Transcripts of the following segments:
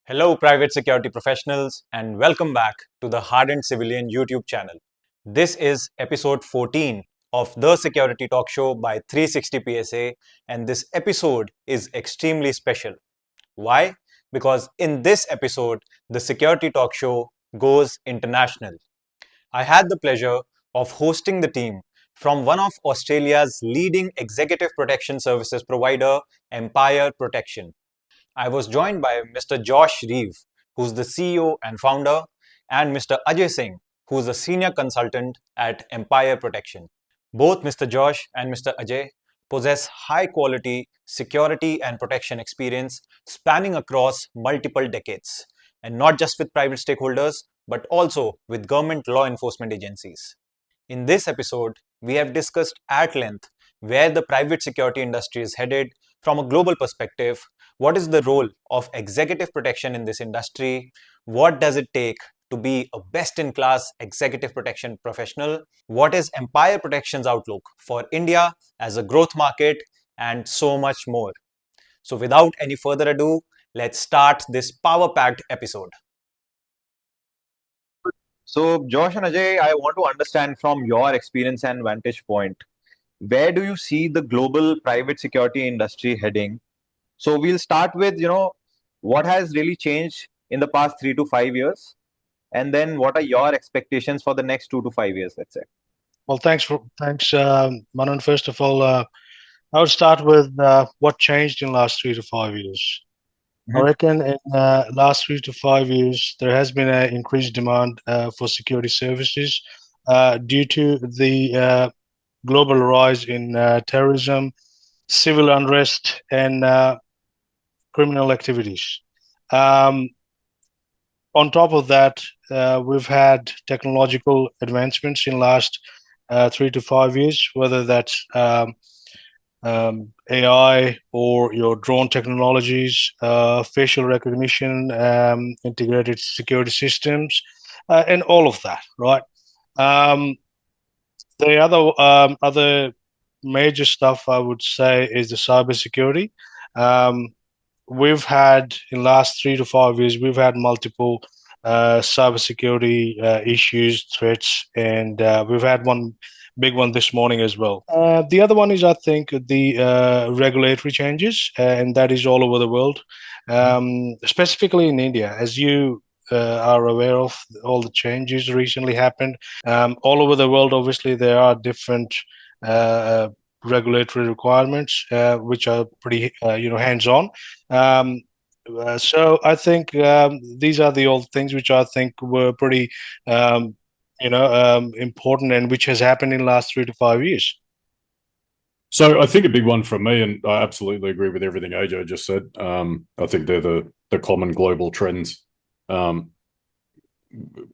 Hello, private security professionals, and welcome back to the Hardened Civilian YouTube channel. This is episode 14 of the Security Talk Show by 360 PSA, and this episode is extremely special. Why? Because in this episode, the Security Talk Show goes international. I had the pleasure of hosting the team from one of Australia's leading executive protection services provider, Empire Protection. I was joined by Mr. Josh Reeve, who's the CEO and founder, and Mr. Ajay Singh, who's a senior consultant at Empire Protection. Both Mr. Josh and Mr. Ajay possess high quality security and protection experience spanning across multiple decades, and not just with private stakeholders, but also with government law enforcement agencies. In this episode, we have discussed at length where the private security industry is headed from a global perspective. What is the role of executive protection in this industry? What does it take to be a best in class executive protection professional? What is Empire Protection's outlook for India as a growth market? And so much more. So, without any further ado, let's start this power packed episode. So, Josh and Ajay, I want to understand from your experience and vantage point, where do you see the global private security industry heading? So, we'll start with, what has really changed in the past 3 to 5 years? And then what are your expectations for the next 2 to 5 years, let's say? Well, thanks, Manan. First of all, I would start with what changed in the last 3 to 5 years. I reckon in last 3 to 5 years, there has been an increased demand for security services due to the global rise in terrorism, civil unrest, and criminal activities. On top of that, we've had technological advancements in last 3 to 5 years, whether that's AI or your drone technologies, facial recognition, integrated security systems, and all of that, right? The other major stuff I would say is the cybersecurity. We've had in last 3 to 5 years, we've had multiple cybersecurity issues, threats, and we've had one big one this morning as well. The other one is, I think, the regulatory changes, and that is all over the world, specifically in India. As you are aware of, all the changes recently happened. All over the world, obviously, there are different regulatory requirements, which are pretty, hands-on. So I think these are the old things which I think were pretty important, and which has happened in the last 3 to 5 years. So I think a big one from me, and I absolutely agree with everything Ajay just said. I think they're the common global trends,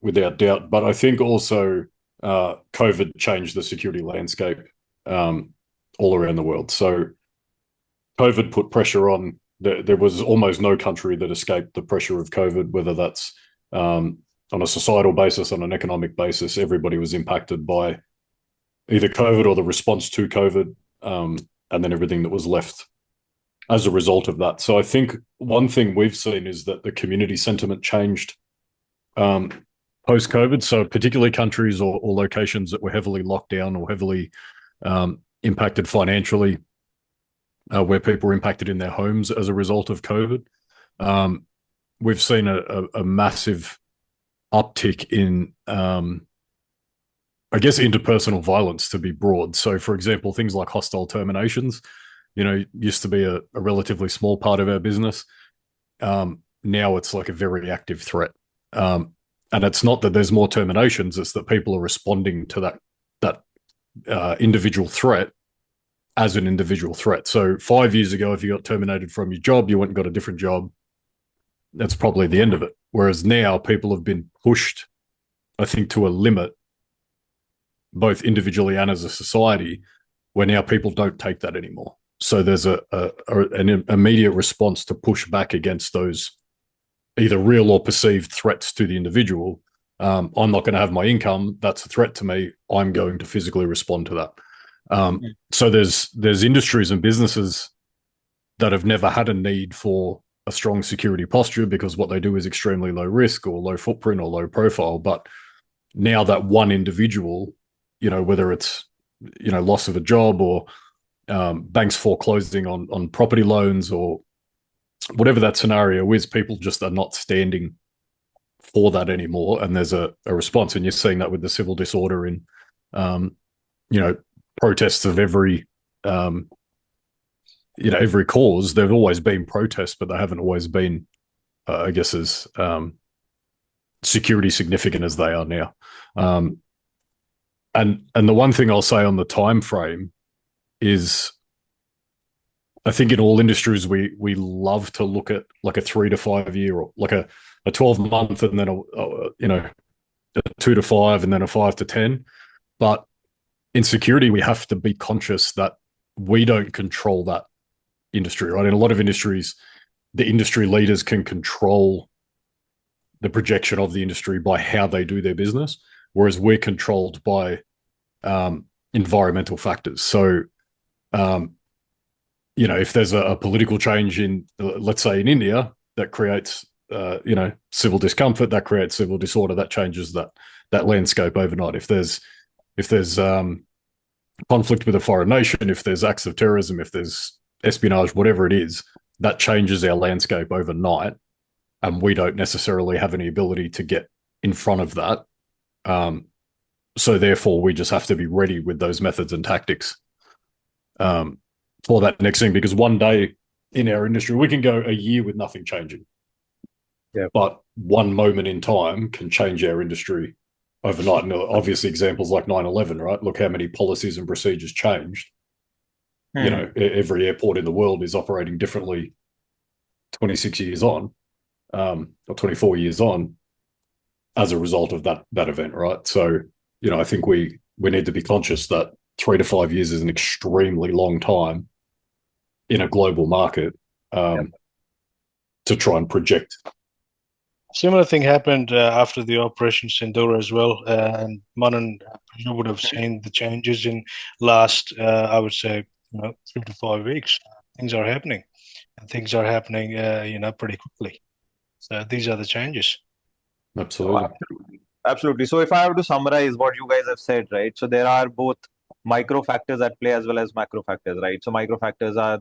without doubt. But I think also COVID changed the security landscape all around the world. So COVID put pressure on. There was almost no country that escaped the pressure of COVID, whether that's on a societal basis, on an economic basis. Everybody was impacted by either COVID or the response to COVID, and then everything that was left as a result of that. So I think one thing we've seen is that the community sentiment changed post-COVID. So particularly countries or locations that were heavily locked down or heavily impacted financially, where people were impacted in their homes as a result of COVID. We've seen a massive uptick in, I guess, interpersonal violence, to be broad. So, for example, things like hostile terminations, used to be a relatively small part of our business. Now it's like a very active threat. And it's not that there's more terminations, it's that people are responding to that individual threat as an individual threat. So 5 years ago, if you got terminated from your job, you went and got a different job. That's probably the end of it. Whereas now people have been pushed, I think, to a limit, both individually and as a society, where now people don't take that anymore. So there's an immediate response to push back against those either real or perceived threats to the individual. I'm not going to have my income. That's a threat to me. I'm going to physically respond to that. So there's industries and businesses that have never had a need for a strong security posture because what they do is extremely low risk or low footprint or low profile. But now that one individual, whether it's loss of a job or banks foreclosing on property loans or whatever that scenario is, people just are not standing for that anymore, and there's a response. And you're seeing that with the civil disorder in protests of every every cause. There've always been protests, but they haven't always been I guess as security significant as they are now. And the one thing I'll say on the time frame is, I think in all industries we love to look at like a 3 to 5 year, or like a 12-month, and then a 2 to 5, and then a 5 to 10. But in security, we have to be conscious that we don't control that industry, right? In a lot of industries, the industry leaders can control the projection of the industry by how they do their business, whereas we're controlled by environmental factors. So, if there's a political change in, let's say in India, that creates, civil discomfort, that creates civil disorder, that changes that landscape overnight. If there's conflict with a foreign nation, if there's acts of terrorism, if there's espionage, whatever it is, that changes our landscape overnight, and we don't necessarily have any ability to get in front of that. So therefore, we just have to be ready with those methods and tactics for that next thing, because one day in our industry, we can go a year with nothing changing. Yeah. But one moment in time can change our industry overnight. And obviously examples like 9/11, right? Look how many policies and procedures changed. Every airport in the world is operating differently 26 years on, or 24 years on, as a result of that event, right? So, I think we need to be conscious that 3 to 5 years is an extremely long time in a global market to try and project. Similar thing happened after the Operation Sindhura as well, and Manan, you would have seen the changes in last, I would say, 3 to 5 weeks. Things are happening, and things are happening, pretty quickly. So these are the changes. Absolutely. Absolutely. So if I have to summarize what you guys have said, right? So there are both micro factors at play as well as macro factors, right? So micro factors are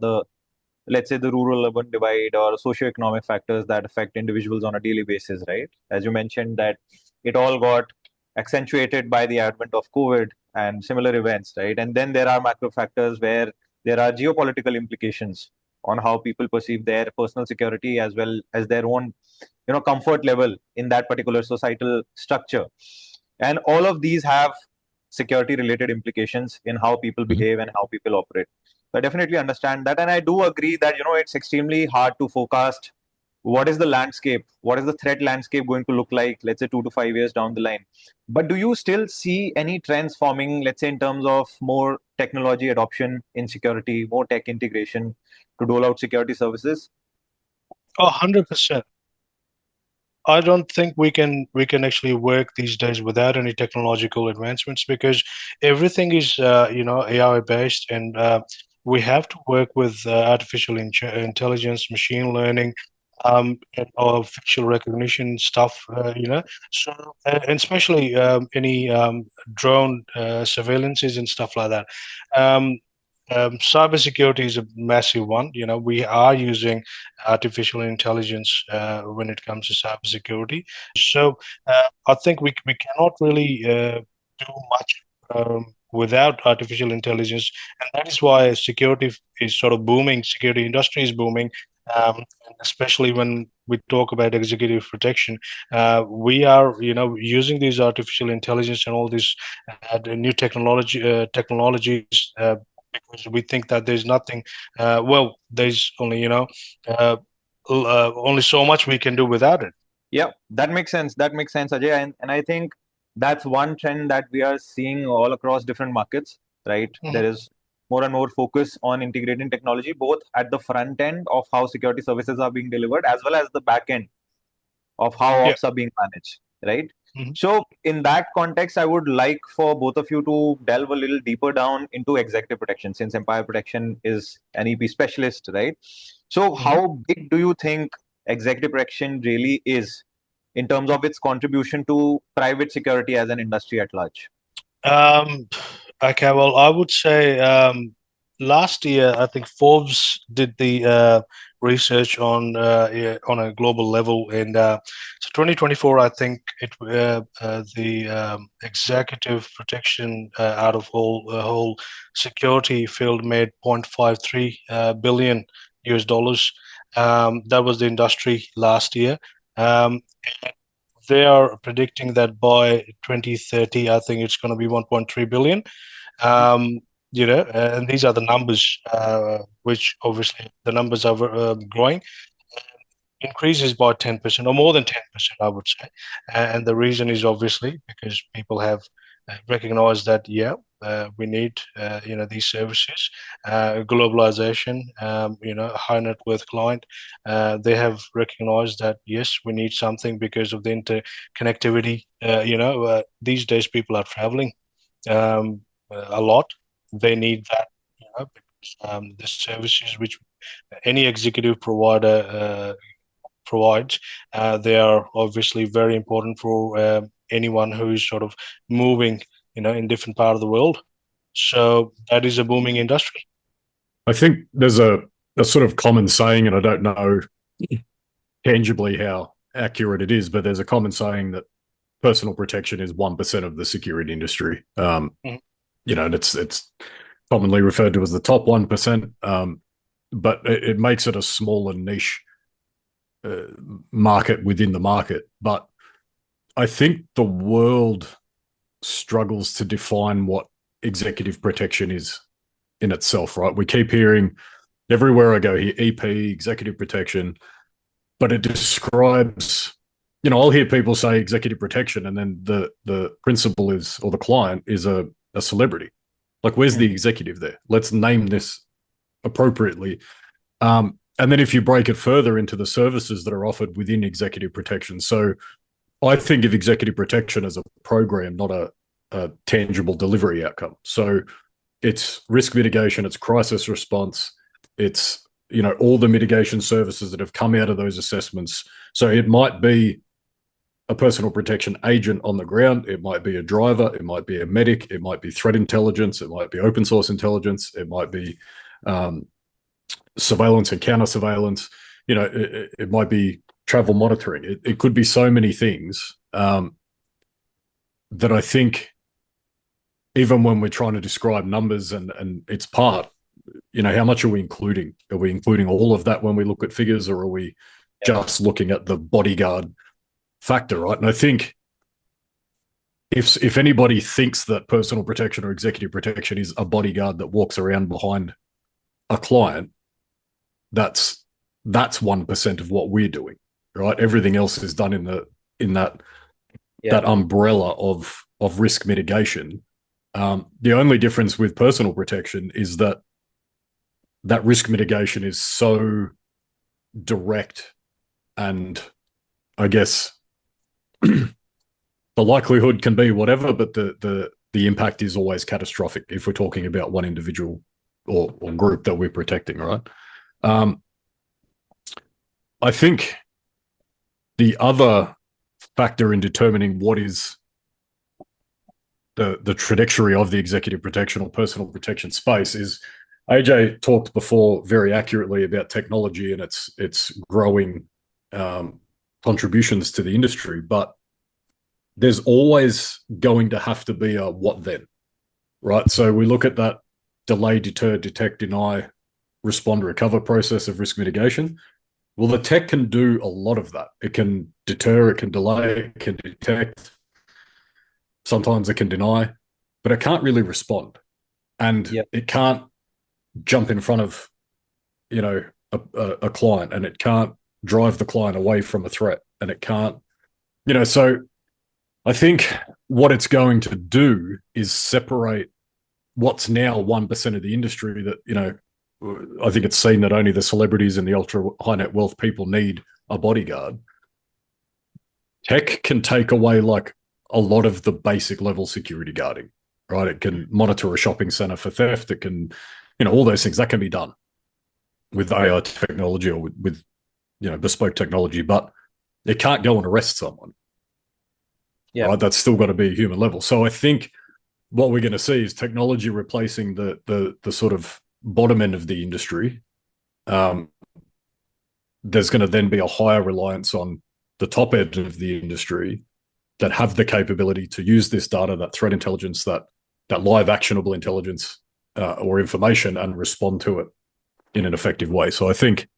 let's say the rural-urban divide or socioeconomic factors that affect individuals on a daily basis, right? As you mentioned, that it all got accentuated by the advent of COVID and similar events, right? And then there are macro factors where there are geopolitical implications on how people perceive their personal security as well as their own, comfort level in that particular societal structure. And all of these have security-related implications in how people behave and how people operate. So I definitely understand that. And I do agree that, it's extremely hard to forecast what is the landscape, what is the threat landscape going to look like, let's say 2 to 5 years down the line. But do you still see any trends forming, let's say in terms of more technology adoption in security, more tech integration to dole out security services? 100%. I don't think we can actually work these days without any technological advancements, because everything is AI based, and we have to work with artificial intelligence, machine learning, and or facial recognition stuff. So and especially any drone surveillances and stuff like that. Cybersecurity is a massive one. We are using artificial intelligence when it comes to cybersecurity. So I think we cannot really do much without artificial intelligence, and that is why security is sort of booming. Security industry is booming, and especially when we talk about executive protection. We are, using these artificial intelligence and all these new technologies. Because we think that there's nothing, there's only, only so much we can do without it. Yeah, that makes sense. That makes sense, Ajay. And I think that's one trend that we are seeing all across different markets, right? There is more and more focus on integrating technology, both at the front end of how security services are being delivered, as well as the back end of how ops are being managed, right? Mhm. So in that context, I would like for both of you to delve a little deeper down into executive protection, since Empire Protection is an EP specialist, right? So Mhm. how big do you think executive protection really is in terms of its contribution to private security as an industry at large? Um, okay, well, I would say last year I think Forbes did the research yeah, on a global level, and so 2024 I think the executive protection out of whole security field made 0.53 billion US dollars. That was the industry last year. Um, they are predicting that by 2030, I think it's going to be 1.3 billion. Um, and these are the numbers, which obviously the numbers are growing, increases by 10% or more than 10%, I would say. And the reason is obviously because people have recognized that, yeah, we need, these services, globalization, high net worth client. They have recognized that, yes, we need something because of the interconnectivity. These days people are traveling a lot. They need that, because the services which any executive provider provides, they are obviously very important for anyone who is sort of moving, in different part of the world. So that is a booming industry. I think there's a sort of common saying, and I don't know tangibly how accurate it is, but there's a common saying that personal protection is 1% of the security industry. Mhm. And it's commonly referred to as the top 1%, but it makes it a smaller niche market within the market. But I think the world struggles to define what executive protection is in itself, right? We keep hearing everywhere I go here, EP, executive protection, but it describes, I'll hear people say executive protection, and then the principal is, or the client is a celebrity. Like, where's the executive there? Let's name this appropriately. And then if you break it further into the services that are offered within executive protection. So I think of executive protection as a program, not a tangible delivery outcome. So it's risk mitigation, it's crisis response, it's all the mitigation services that have come out of those assessments. So it might be a personal protection agent on the ground, it might be a driver, it might be a medic, it might be threat intelligence, it might be open source intelligence, it might be surveillance and counter surveillance. It might be travel monitoring. It could be so many things that I think, even when we're trying to describe numbers and its part, how much are we including? Are we including all of that when we look at figures, or are we just looking at the bodyguard factor, right? And I think if anybody thinks that personal protection or executive protection is a bodyguard that walks around behind a client, that's 1% of what we're doing, right? Everything else is done in that umbrella of risk mitigation. The only difference with personal protection is that risk mitigation is so direct, and I guess the likelihood can be whatever, but the impact is always catastrophic if we're talking about one individual or group that we're protecting, right? I think the other factor in determining what is the trajectory of the executive protection or personal protection space is, AJ talked before very accurately about technology and its growing contributions to the industry, but there's always going to have to be a what then, right? So we look at that delay, deter, detect, deny, respond, recover process of risk mitigation. Well, the tech can do a lot of that. It can deter, it can delay, it can detect. Sometimes it can deny, but it can't really respond. And it can't jump in front of, a client, and it can't drive the client away from a threat, and it can't, so I think what it's going to do is separate what's now 1% of the industry that, I think it's seen that only the celebrities and the ultra high net wealth people need a bodyguard. Tech can take away like a lot of the basic level security guarding, right? It can monitor a shopping center for theft. It can, all those things that can be done with AI technology or with bespoke technology, but it can't go and arrest someone. Yeah. Right? That's still got to be a human level. So I think what we're going to see is technology replacing the sort of bottom end of the industry. There's going to then be a higher reliance on the top end of the industry that have the capability to use this data, that threat intelligence, that live actionable intelligence or information, and respond to it in an effective way. So I think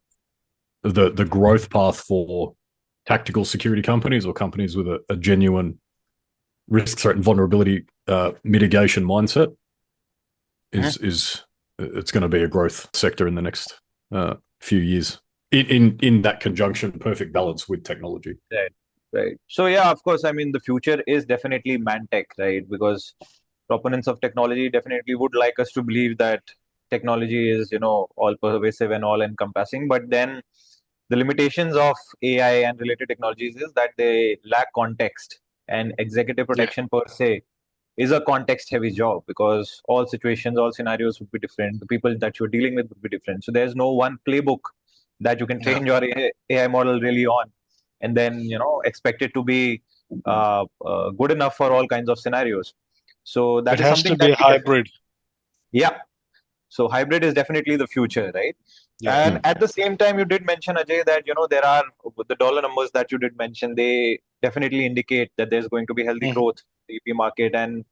the growth path for tactical security companies or companies with a genuine risk, threat, and vulnerability mitigation mindset is it's going to be a growth sector in the next few years. In that conjunction, perfect balance with technology. Right. So yeah, of course, I mean, the future is definitely man-tech, right? Because proponents of technology definitely would like us to believe that technology is, all pervasive and all encompassing. But then the limitations of AI and related technologies is that they lack context, and executive protection per se is a context heavy job, because all situations, all scenarios would be different. The people that you're dealing with would be different. So there's no one playbook that you can train your AI model really on, and then expect it to be good enough for all kinds of scenarios. So that It is has something to be that a hybrid. yeah. So hybrid is definitely the future, right? Yeah. And at the same time, you did mention, Ajay, that there are the dollar numbers that you did mention. They definitely indicate that there's going to be healthy growth in the EP market, and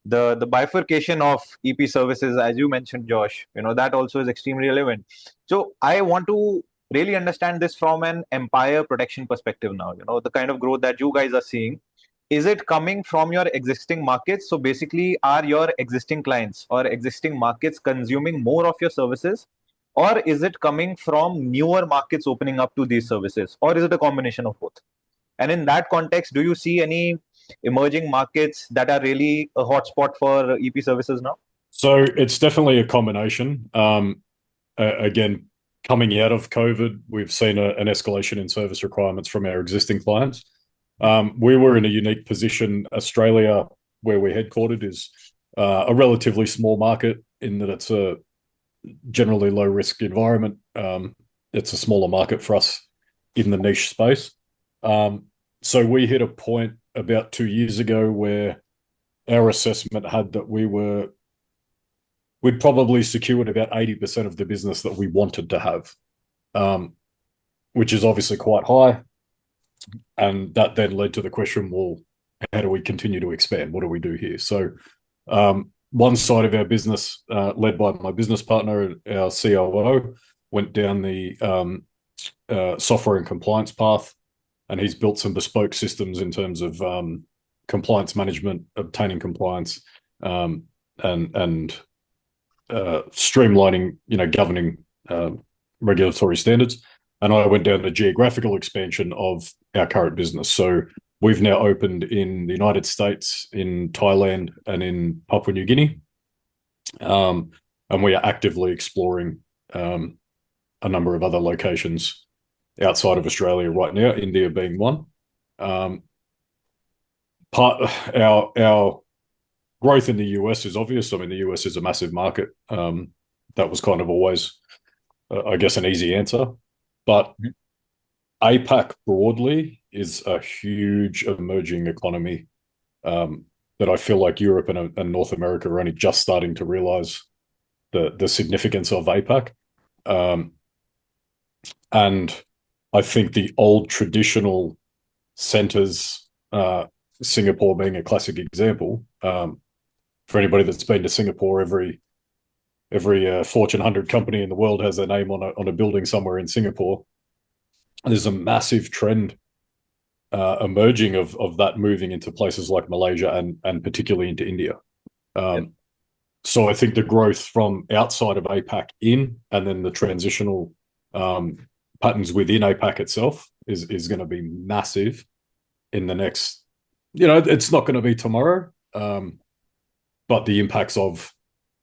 the bifurcation of EP services, as you mentioned, Josh. That also is extremely relevant. So I want to really understand this from an empire protection perspective now. The kind of growth that you guys are seeing, is it coming from your existing markets? So basically, are your existing clients or existing markets consuming more of your services? Or is it coming from newer markets opening up to these services? Or is it a combination of both? And in that context, do you see any emerging markets that are really a hotspot for EP services now? So it's definitely a combination. Again, coming out of COVID, we've seen an escalation in service requirements from our existing clients. We were in a unique position. Australia, where we're headquartered, is a relatively small market in that it's a generally low risk environment. It's a smaller market for us in the niche space. So we hit a point about 2 years ago where our assessment had that we'd probably secured about 80% of the business that we wanted to have, which is obviously quite high. And that then led to the question, well, how do we continue to expand? What do we do here? So one side of our business, led by my business partner, our COO, went down the software and compliance path, and he's built some bespoke systems in terms of compliance management, obtaining compliance, and streamlining, governing regulatory standards. And I went down the geographical expansion of our current business. So we've now opened in the United States, in Thailand, and in Papua New Guinea. And we are actively exploring a number of other locations outside of Australia right now, India being one. Our growth in the US is obvious. I mean, the US is a massive market. That was kind of always, I guess, an easy answer. But APAC broadly is a huge emerging economy that I feel like Europe and North America are only just starting to realize the significance of APAC. And I think the old traditional centers, Singapore being a classic example, for anybody that's been to Singapore, every Fortune 100 company in the world has their name on a building somewhere in Singapore. There's a massive trend emerging of that moving into places like Malaysia and particularly into India. So I think the growth from outside of APAC in, and then the transitional patterns within APAC itself is going to be massive in the next, it's not going to be tomorrow, but the impacts of,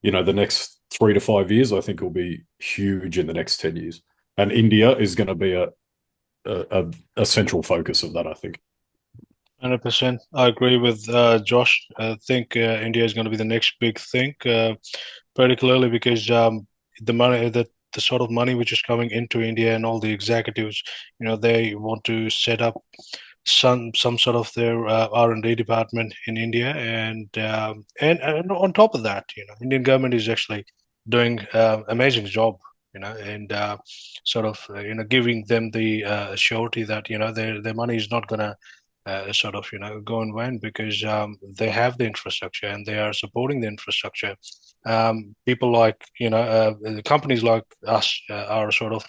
the next 3 to 5 years, I think will be huge in the next 10 years. And India is going to be a central focus of that, I think. 100%. I agree with Josh. I think India is going to be the next big thing, particularly because the money that the sort of money which is coming into India and all the executives, they want to set up some sort of their R&D department in India, and on top of that, Indian government is actually doing amazing job, and sort of giving them the surety that their money is not gonna sort of go in vain because they have the infrastructure and they are supporting the infrastructure. People like the companies like us are sort of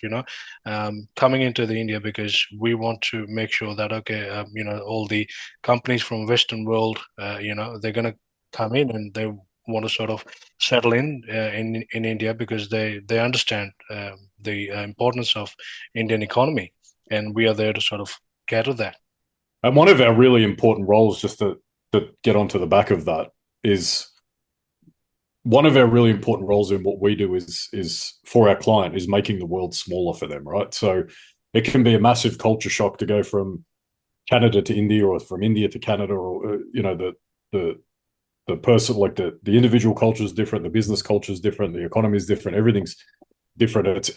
coming into the India because we want to make sure that okay, all the companies from Western world, they're going to come in and they want to sort of settle in India because they understand the importance of Indian economy, and we are there to sort of cater that. And one of our really important roles, just to get onto the back of that, is one of our really important roles in what we do is for our client is making the world smaller for them, right? So it can be a massive culture shock to go from Canada to India or from India to Canada, or the person, like the individual culture is different, the business culture is different, the economy is different, everything's different.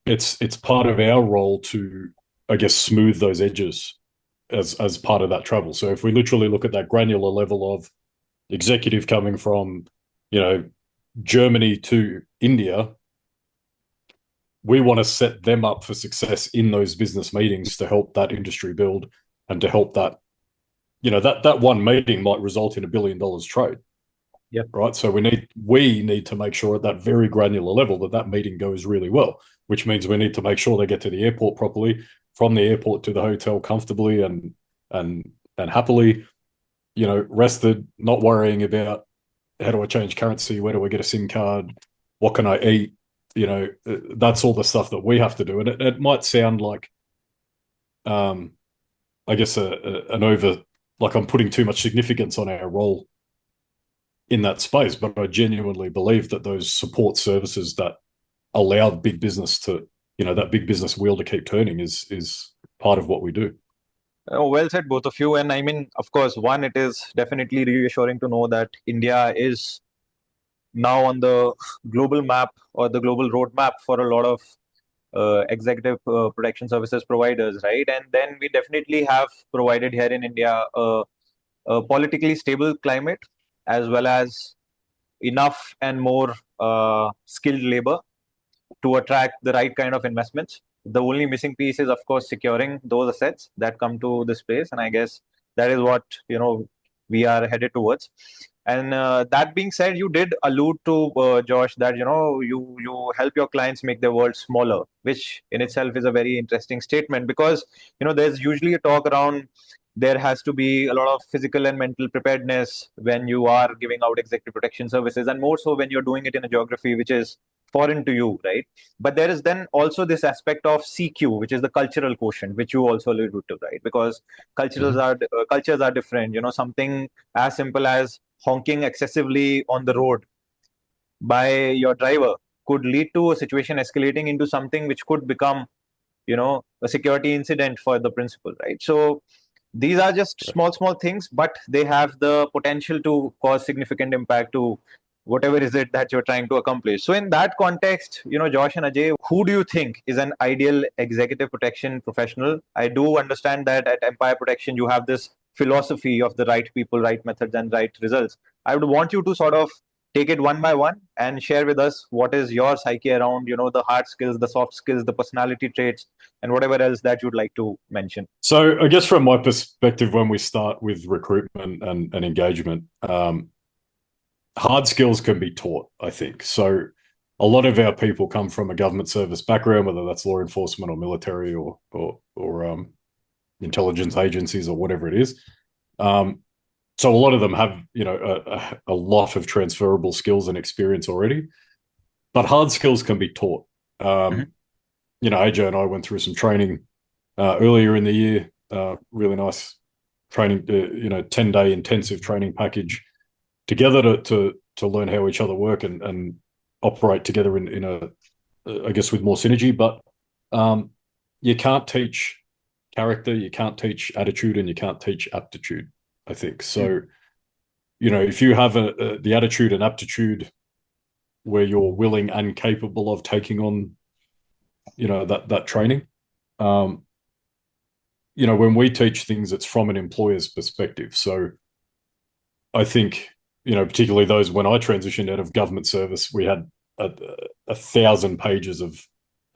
It's part of our role to, I guess, smooth those edges as part of that travel. So if we literally look at that granular level of executive coming from, Germany to India, we want to set them up for success in those business meetings to help that industry build and to help that, that one meeting might result in $1 billion trade. Yeah. Right. So we need to make sure at that very granular level that meeting goes really well, which means we need to make sure they get to the airport properly, from the airport to the hotel comfortably and happily, rested, not worrying about how do I change currency, where do I get a SIM card, what can I eat, that's all the stuff that we have to do. And it might sound like, I guess an over, like I'm putting too much significance on our role in that space, but I genuinely believe that those support services that allow big business to, that big business wheel to keep turning is part of what we do. Oh, well said, both of you. And I mean, of course, one, it is definitely reassuring to know that India is now on the global map or the global roadmap for a lot of executive protection services providers, right? And then we definitely have provided here in India a politically stable climate, as well as enough and more skilled labor to attract the right kind of investments. The only missing piece is, of course, securing those assets that come to this place, and I guess that is what we are headed towards. And that being said, you did allude to Josh that you help your clients make their world smaller, which in itself is a very interesting statement because there's usually a talk around there has to be a lot of physical and mental preparedness when you are giving out executive protection services, and more so when you're doing it in a geography which is foreign to you, right? But there is then also this aspect of CQ, which is the cultural quotient, which you also alluded to, right? Because cultures are different. Something as simple as honking excessively on the road by your driver could lead to a situation escalating into something which could become, a security incident for the principal, right? So these are just small things, but they have the potential to cause significant impact to whatever is it that you're trying to accomplish. So in that context, Josh and Ajay, who do you think is an ideal executive protection professional? I do understand that at Empire Protection you have this philosophy of the right people, right methods, and right results. I would want you to sort of take it one by one and share with us what is your psyche around the hard skills, the soft skills, the personality traits, and whatever else that you'd like to mention. So I guess from my perspective, when we start with recruitment and engagement, hard skills can be taught, I think. So a lot of our people come from a government service background, whether that's law enforcement or military or intelligence agencies or whatever it is. So a lot of them have, a lot of transferable skills and experience already, but hard skills can be taught. AJ and I went through some training earlier in the year, really nice training, 10-day intensive training package together to learn how each other work and operate together in a, I guess, with more synergy. But you can't teach character, you can't teach attitude, and you can't teach aptitude, I think. So, if you have the attitude and aptitude where you're willing and capable of taking on, that training, when we teach things, it's from an employer's perspective. So I think, particularly those when I transitioned out of government service, we had 1,000 pages of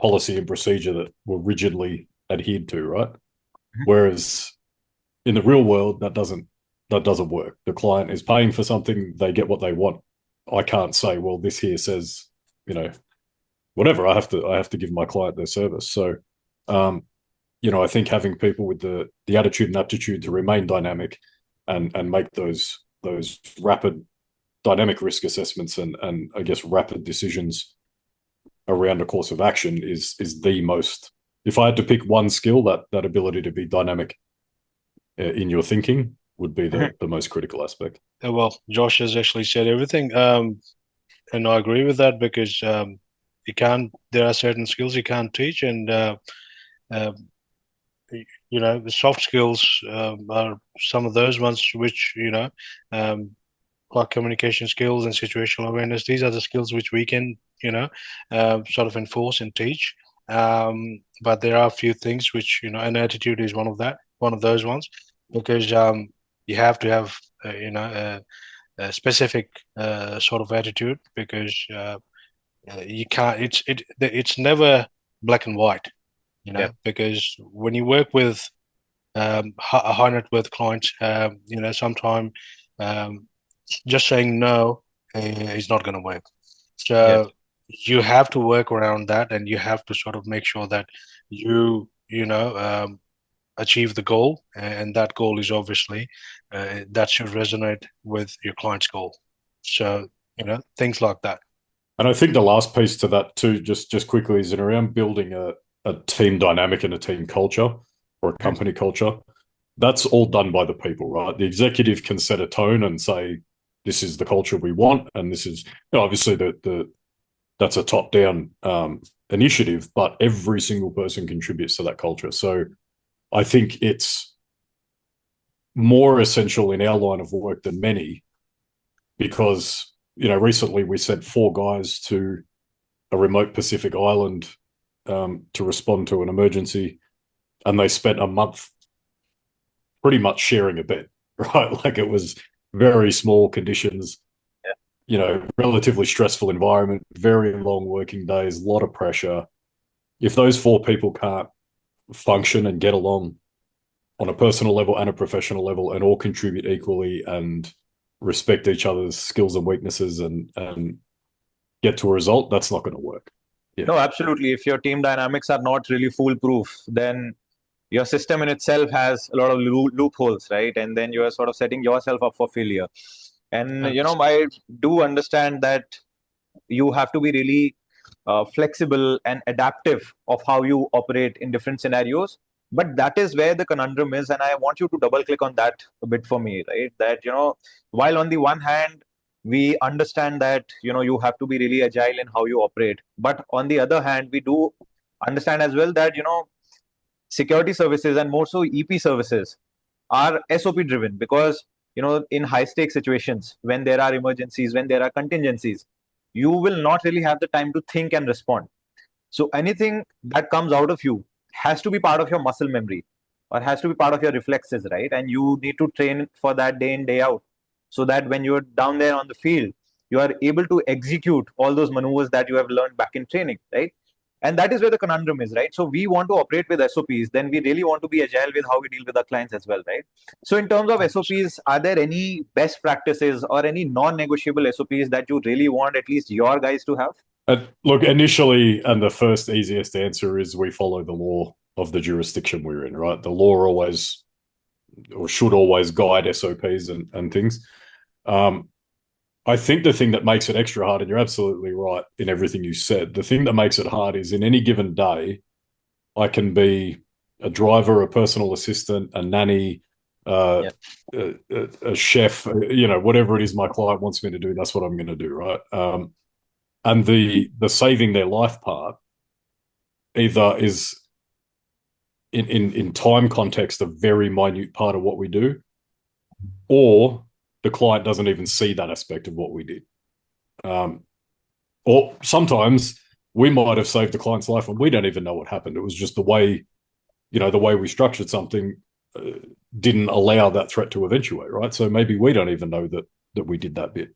policy and procedure that were rigidly adhered to, right? Whereas in the real world, that doesn't work. The client is paying for something, they get what they want. I can't say, well, this here says, whatever. I have to give my client their service. So, I think having people with the attitude and aptitude to remain dynamic and make those rapid dynamic risk assessments and I guess rapid decisions around a course of action is the most. If I had to pick one skill, that ability to be dynamic in your thinking would be the most critical aspect. Well, Josh has actually said everything, and I agree with that because there are certain skills you can't teach, and the soft skills are some of those ones which like communication skills and situational awareness. These are the skills which we can sort of enforce and teach. But there are a few things which and attitude is one of those ones, because you have to have a specific sort of attitude, because you can't. It's never black and white, because when you work with a high net worth client, sometimes just saying no is not going to work. So you have to work around that, and you have to sort of make sure that you achieve the goal, and that goal is obviously that should resonate with your client's goal. So things like that. And I think the last piece to that too, just quickly, is around building a team dynamic and a team culture or a company culture. That's all done by the people, right? The executive can set a tone and say, this is the culture we want, and this is obviously that's a top-down initiative, but every single person contributes to that culture. So I think it's more essential in our line of work than many, because recently we sent 4 guys to a remote Pacific island to respond to an emergency, and they spent a month pretty much sharing a bed, right? Like, it was very small conditions, relatively stressful environment, very long working days, a lot of pressure. If those 4 people can't function and get along on a personal level and a professional level and all contribute equally and respect each other's skills and weaknesses and get to a result, that's not going to work. No, absolutely. If your team dynamics are not really foolproof, then your system in itself has a lot of loopholes, right? And then you are sort of setting yourself up for failure. And I do understand that you have to be really flexible and adaptive of how you operate in different scenarios. But that is where the conundrum is, and I want you to double click on that a bit for me, right? That while on the one hand we understand that you have to be really agile in how you operate, but on the other hand we do understand as well that security services, and more so EP services, are SOP driven, because in high stake situations, when there are emergencies, when there are contingencies, you will not really have the time to think and respond. So anything that comes out of you has to be part of your muscle memory, or has to be part of your reflexes, right? And you need to train for that day in, day out, so that when you're down there on the field, you are able to execute all those maneuvers that you have learned back in training, right? And that is where the conundrum is, right? So we want to operate with SOPs, then we really want to be agile with how we deal with our clients as well, right? So in terms of SOPs, are there any best practices or any non-negotiable SOPs that you really want at least your guys to have? Look, initially, and the first easiest answer is we follow the law of the jurisdiction we're in, right? The law always, or should always, guide SOPs and things. I think the thing that makes it extra hard, and you're absolutely right in everything you said, the thing that makes it hard is in any given day, I can be a driver, a personal assistant, a nanny, a chef, whatever it is my client wants me to do, that's what I'm going to do, right? And the saving their life part either is in time context, a very minute part of what we do, or the client doesn't even see that aspect of what we did. Or sometimes we might have saved the client's life and we don't even know what happened. It was just the way we structured something didn't allow that threat to eventuate, right? So maybe we don't even know that we did that bit.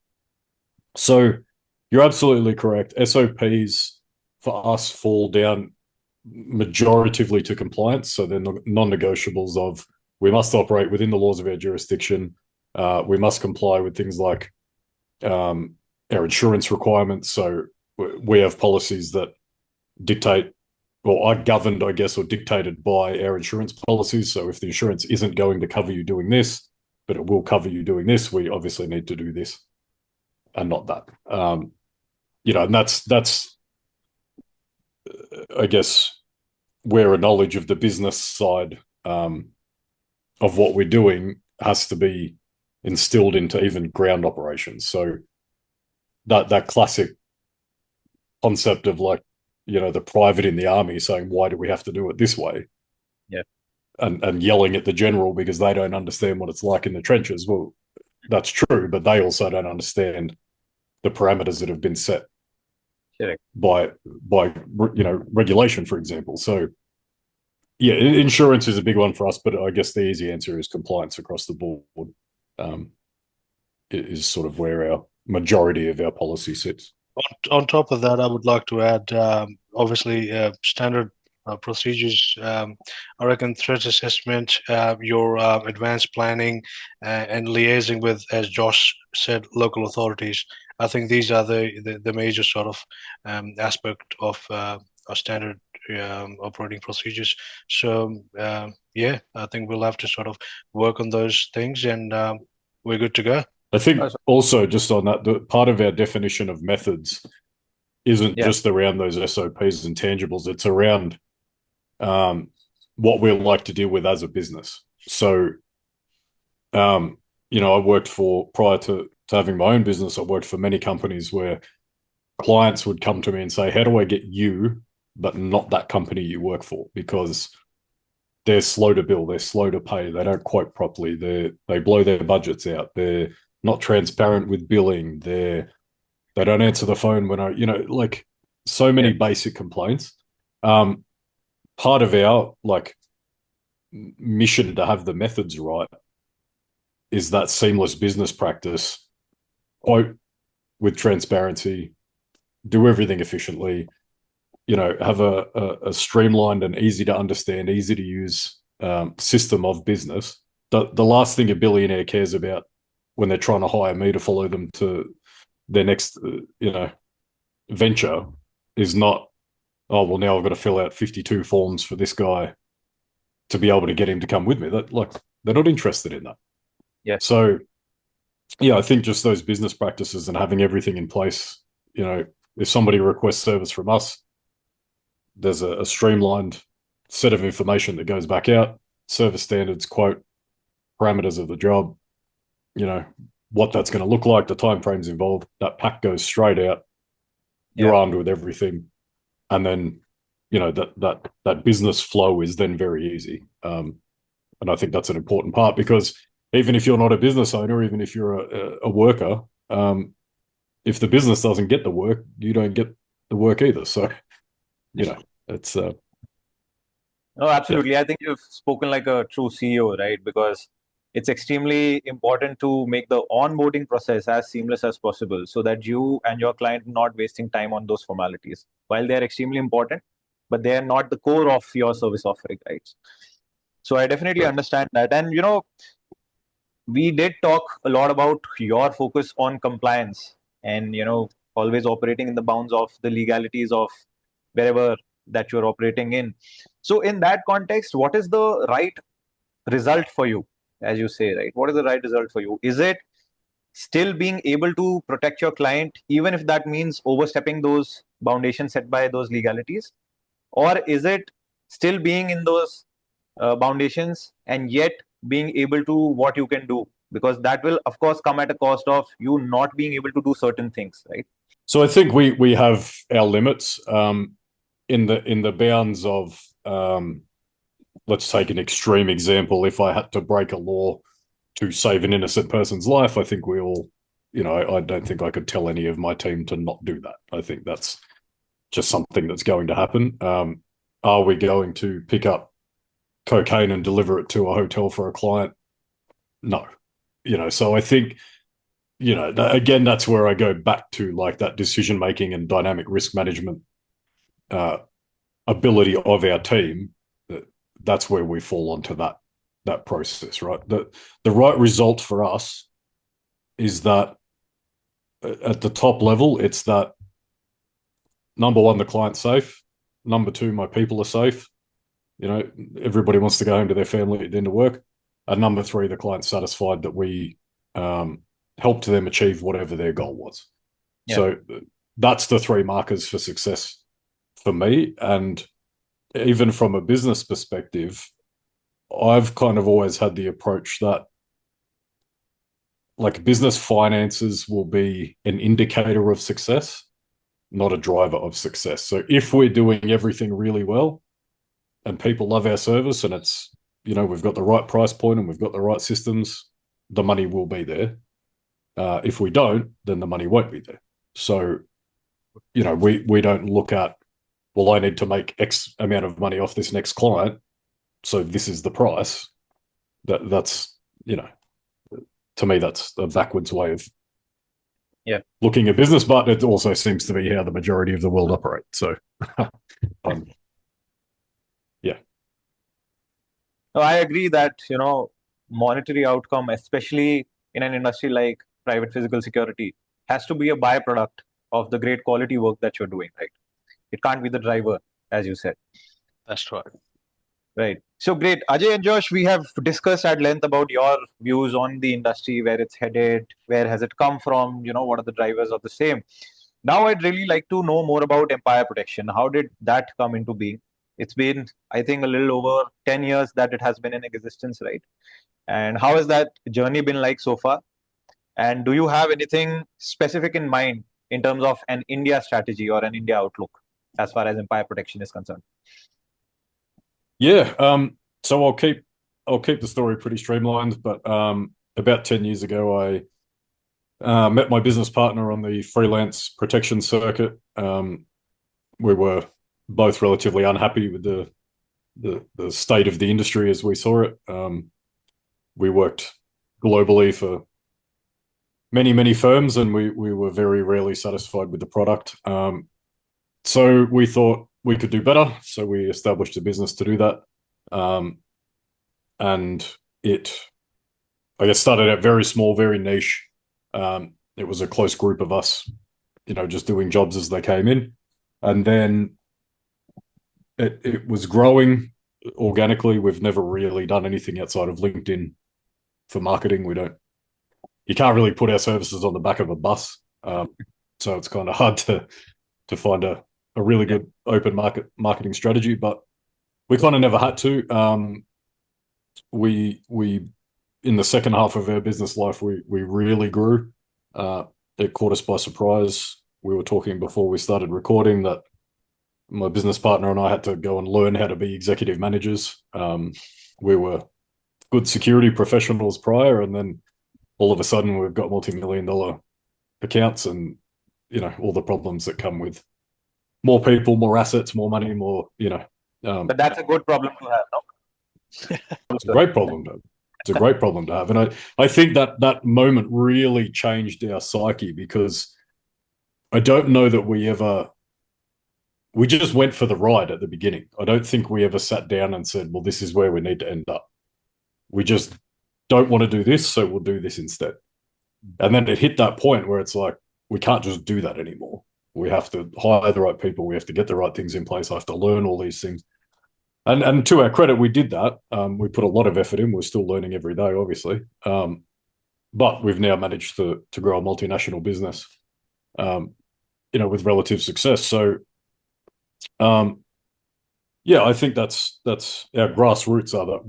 So you're absolutely correct. SOPs for us fall down majoritively to compliance. So they're non-negotiables of we must operate within the laws of our jurisdiction. We must comply with things like our insurance requirements. So we have policies that dictate, well, are governed, I guess, or dictated by our insurance policies. So if the insurance isn't going to cover you doing this, but it will cover you doing this, we obviously need to do this and not that. And that's I guess where a knowledge of the business side of what we're doing has to be instilled into even ground operations. So that classic concept of like, the private in the army saying, why do we have to do it this way? Yeah. And yelling at the general because they don't understand what it's like in the trenches. Well, that's true, but they also don't understand the parameters that have been set by regulation, for example. So yeah, insurance is a big one for us, but I guess the easy answer is compliance across the board. Is sort of where our majority of our policy sits. On top of that, I would like to add, obviously, standard procedures. I reckon threat assessment, your advanced planning, and liaising with, as Josh said, local authorities. I think these are the major sort of aspect of our standard operating procedures. So yeah, I think we'll have to sort of work on those things, and we're good to go. I think also just on that, the part of our definition of methods isn't just around those SOPs and tangibles. It's around what we like to deal with as a business. So, I worked prior to having my own business, I worked for many companies where clients would come to me and say, how do I get you, but not that company you work for? Because they're slow to bill, they're slow to pay, they don't quote properly, they blow their budgets out, they're not transparent with billing, they don't answer the phone when like so many basic complaints. Part of our like mission to have the methods right is that seamless business practice, quote with transparency, do everything efficiently, have a streamlined and easy to understand, easy to use system of business. The last thing a billionaire cares about when they're trying to hire me to follow them to their next, venture is not, oh, well, now I've got to fill out 52 forms for this guy to be able to get him to come with me. They're not interested in that. Yeah. So, yeah, I think just those business practices and having everything in place, if somebody requests service from us, there's a streamlined set of information that goes back out, service standards, quote, parameters of the job, what that's going to look like, the timeframes involved. That pack goes straight out. You're armed with everything, and then that business flow is then very easy. And I think that's an important part, because even if you're not a business owner, even if you're a worker, if the business doesn't get the work, you don't get the work either. So it's no, absolutely. I think you've spoken like a true CEO, right? Because it's extremely important to make the onboarding process as seamless as possible so that you and your client are not wasting time on those formalities. While they're extremely important, but they are not the core of your service offering, right? So I definitely understand that. And, we did talk a lot about your focus on compliance and, always operating in the bounds of the legalities of wherever that you're operating in. So in that context, what is the right result for you? As you say, right? What is the right result for you? Is it still being able to protect your client, even if that means overstepping those foundations set by those legalities? Or is it still being in those foundations and yet being able to what you can do? Because that will, of course, come at a cost of you not being able to do certain things, right? So I think we have our limits in the bounds of let's take an extreme example. If I had to break a law to save an innocent person's life, I think we all, I don't think I could tell any of my team to not do that. I think that's just something that's going to happen. Are we going to pick up cocaine and deliver it to a hotel for a client? No. So I think, again, that's where I go back to like that decision making and dynamic risk management ability of our team. That's where we fall onto that process, right? The right result for us is that at the top level, it's that number one, the client's safe. Number two, my people are safe. Everybody wants to go home to their family at the end of work. And number three, the client's satisfied that we helped them achieve whatever their goal was. Yeah. So that's the three markers for success for me. And even from a business perspective, I've kind of always had the approach that like business finances will be an indicator of success, not a driver of success. So if we're doing everything really well and people love our service and it's, we've got the right price point and we've got the right systems, the money will be there. If we don't, then the money won't be there. So, we don't look at, well, I need to make X amount of money off this next client, so this is the price. That's, to me, that's a backwards way of looking at business, but it also seems to be how the majority of the world operate. So, No, I agree that, monetary outcome, especially in an industry like private physical security, has to be a byproduct of the great quality work that you're doing, right? It can't be the driver, as you said. That's right. Right. So great. Ajay and Josh, we have discussed at length about your views on the industry, where it's headed, where has it come from, what are the drivers of the same. Now, I'd really like to know more about Empire Protection. How did that come into being? It's been, I think, a little over 10 years that it has been in existence, right? And how has that journey been like so far? And do you have anything specific in mind in terms of an India strategy or an India outlook as far as Empire Protection is concerned? Yeah. So I'll keep the story pretty streamlined, but about 10 years ago, I met my business partner on the freelance protection circuit. We were both relatively unhappy with the state of the industry as we saw it. We worked globally for many, many firms, and we were very rarely satisfied with the product. So we thought we could do better. So we established a business to do that. And it, I guess, started out very small, very niche. It was a close group of us, just doing jobs as they came in. And then it was growing organically. We've never really done anything outside of LinkedIn for marketing. You can't really put our services on the back of a bus. So it's kind of hard to find a really good open marketing strategy, but we kind of never had to. We in the second half of our business life, we really grew. It caught us by surprise. We were talking before we started recording that my business partner and I had to go and learn how to be executive managers. We were good security professionals prior, and then all of a sudden we've got multi-million-dollar accounts and, all the problems that come with more people, more assets, more money, more, But that's a good problem to have, no? It's a great problem to have. It's a great problem to have. And I think that moment really changed our psyche, because I don't know that we just went for the ride at the beginning. I don't think we ever sat down and said, well, this is where we need to end up. We just don't want to do this, so we'll do this instead. And then it hit that point where it's like, we can't just do that anymore. We have to hire the right people. We have to get the right things in place. I have to learn all these things. And to our credit, we did that. We put a lot of effort in. We're still learning every day, obviously. But we've now managed to grow a multinational business, with relative success. So, I think that's our grassroots are that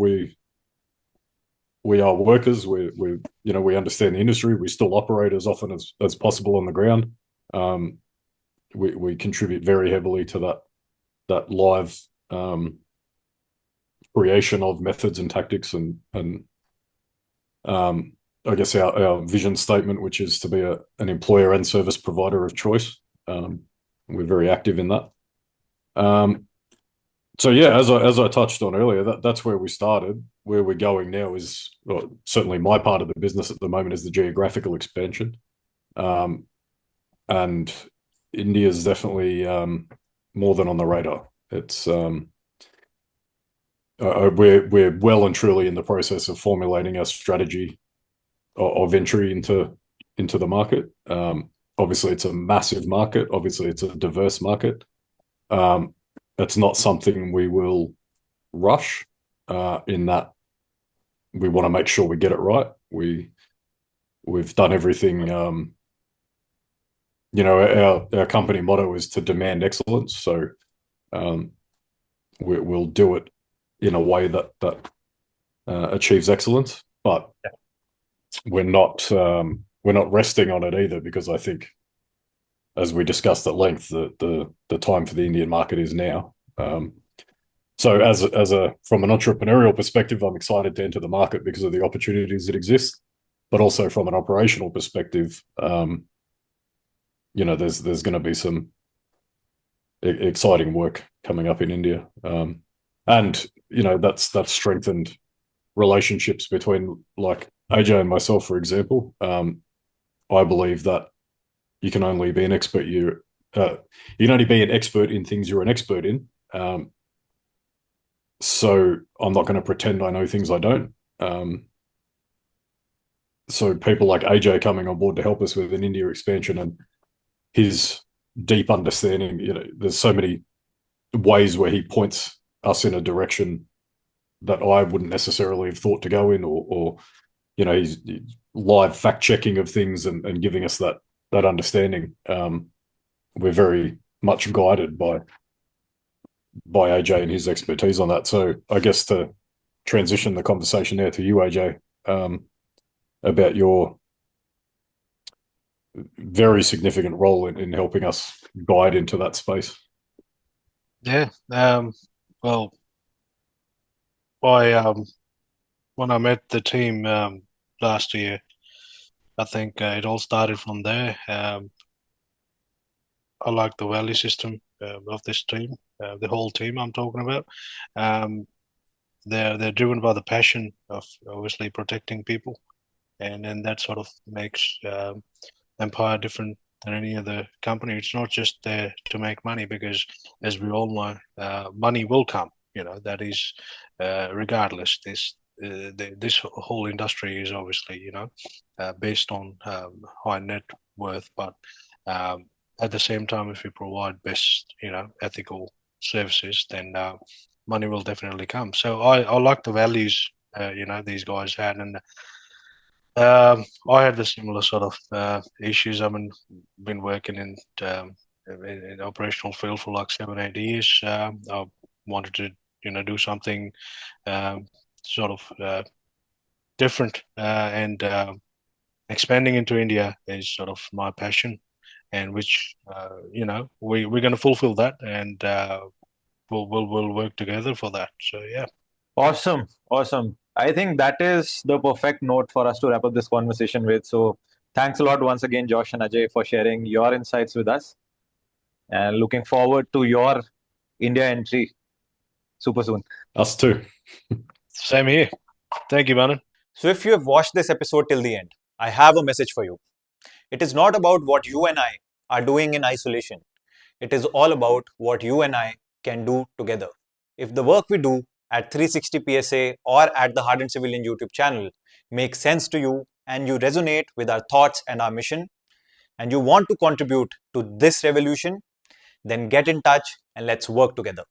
we are workers. We understand the industry. We still operate as often as possible on the ground. We contribute very heavily to that live creation of methods and tactics and I guess our vision statement, which is to be an employer and service provider of choice. We're very active in that. So yeah, as I touched on earlier, that's where we started. Where we're going now is, well, certainly my part of the business at the moment is the geographical expansion, and India is definitely more than on the radar. It's we're well and truly in the process of formulating our strategy of entry into the market. Obviously, it's a massive market. Obviously, it's a diverse market. It's not something we will rush in that we want to make sure we get it right. We've done everything. Our company motto is to demand excellence. So we'll do it in a way that achieves excellence, but we're not resting on it either, because I think, as we discussed at length, the time for the Indian market is now. So as from an entrepreneurial perspective, I'm excited to enter the market because of the opportunities that exist, but also from an operational perspective, there's going to be some exciting work coming up in India, and that's strengthened relationships between, like, Ajay and myself, for example. I believe that you can only be an expert you can only be an expert in things you're an expert in. So I'm not going to pretend I know things I don't. So people like Ajay coming on board to help us with an India expansion and his deep understanding, there's so many ways where he points us in a direction that I wouldn't necessarily have thought to go in, or he's live fact checking of things and giving us that understanding. We're very much guided by Ajay and his expertise on that. So I guess to transition the conversation now to you, Ajay, about your very significant role in helping us guide into that space. Yeah. Well, when I met the team last year, I think it all started from there. I like the value system of this team, the whole team I'm talking about. They're driven by the passion of obviously protecting people, and then that sort of makes Empire different than any other company. It's not just there to make money, because, as we all know, money will come. That is, regardless. This whole industry is obviously based on high net worth, but at the same time, if we provide best ethical services, then money will definitely come. So I like the values these guys had, and I had the similar sort of issues. Been working in operational field for like 7-8 years. I wanted to do something sort of different, and expanding into India is sort of my passion, and which we're going to fulfill that, and we'll work together for that. So yeah. Awesome. I think that is the perfect note for us to wrap up this conversation with. So thanks a lot once again, Josh and Ajay, for sharing your insights with us, and looking forward to your India entry super soon. Us too. Same here. Thank you, Manan. So if you have watched this episode till the end, I have a message for you. It is not about what you and I are doing in isolation. It is all about what you and I can do together. If the work we do at 360 PSA or at the Hardened Civilian YouTube channel makes sense to you, and you resonate with our thoughts and our mission, and you want to contribute to this revolution, then get in touch and let's work together.